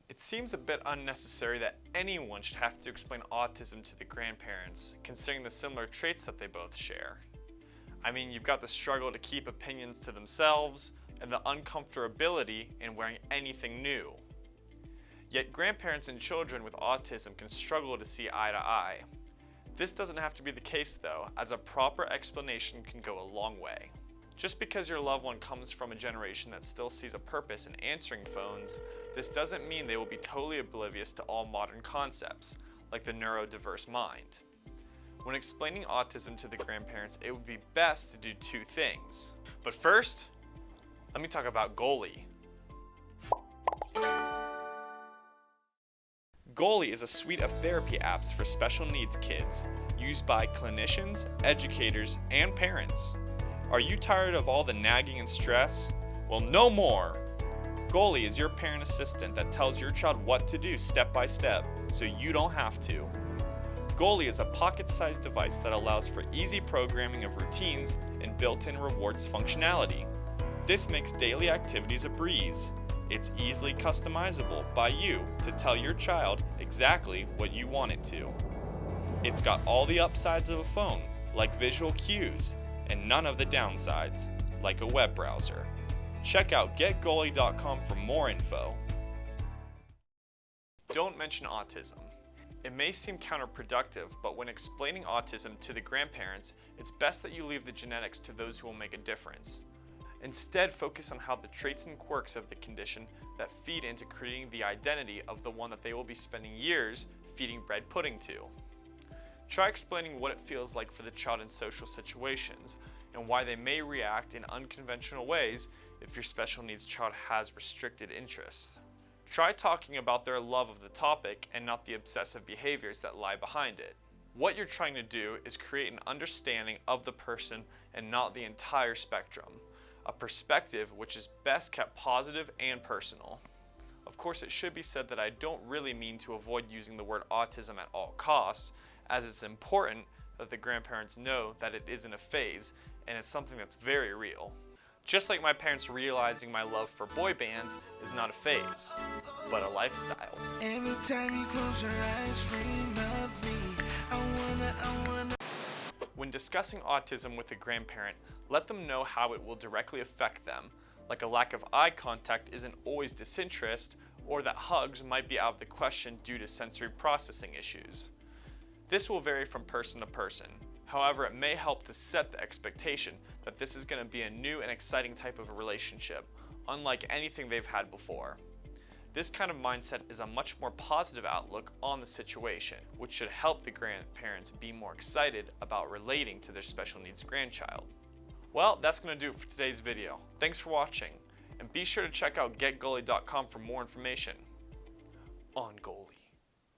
It seems a bit unnecessary that anyone should have to explain autism to the grandparents, considering the similar traits that they both share. I mean, you've got the struggle to keep opinions to themselves, and the uncomfortability in wearing anything new. Yet grandparents and children with autism can struggle to see eye to eye. This doesn't have to be the case though, as a proper explanation can go a long way. Just because your loved one comes from a generation that still sees a purpose in answering phones, this doesn't mean they will be totally oblivious to all modern concepts, like the neurodiverse mind. When explaining autism to the grandparents, it would be best to do two things. But first, let me talk about Goalie. Goalie is a suite of therapy apps for special needs kids, used by clinicians, educators, and parents. Are you tired of all the nagging and stress? Well, no more! Goalie is your parent assistant that tells your child what to do step by step, so you don't have to. Goalie is a pocket-sized device that allows for easy programming of routines and built-in rewards functionality. This makes daily activities a breeze. It's easily customizable by you to tell your child exactly what you want it to. It's got all the upsides of a phone, like visual cues, and none of the downsides, like a web browser. Check out getgoalie.com for more info. Don't mention autism. It may seem counterproductive, but when explaining autism to the grandparents, it's best that you leave the genetics to those who will make a difference. Instead, focus on how the traits and quirks of the condition that feed into creating the identity of the one that they will be spending years feeding bread pudding to. Try explaining what it feels like for the child in social situations and why they may react in unconventional ways if your special needs child has restricted interests. Try talking about their love of the topic and not the obsessive behaviors that lie behind it. What you're trying to do is create an understanding of the person and not the entire spectrum. A perspective which is best kept positive and personal. Of course, it should be said that I don't really mean to avoid using the word autism at all costs, as it's important that the grandparents know that it isn't a phase and it's something that's very real. Just like my parents realizing my love for boy bands is not a phase, but a lifestyle. Every time you close your eyes, dream of me. I wanna. When discussing autism with a grandparent, let them know how it will directly affect them, like a lack of eye contact isn't always disinterest, or that hugs might be out of the question due to sensory processing issues. This will vary from person to person. However, it may help to set the expectation that this is going to be a new and exciting type of a relationship, unlike anything they've had before. This kind of mindset is a much more positive outlook on the situation, which should help the grandparents be more excited about relating to their special needs grandchild. Well, that's going to do it for today's video. Thanks for watching, and be sure to check out getgoalie.com for more information on Goalie.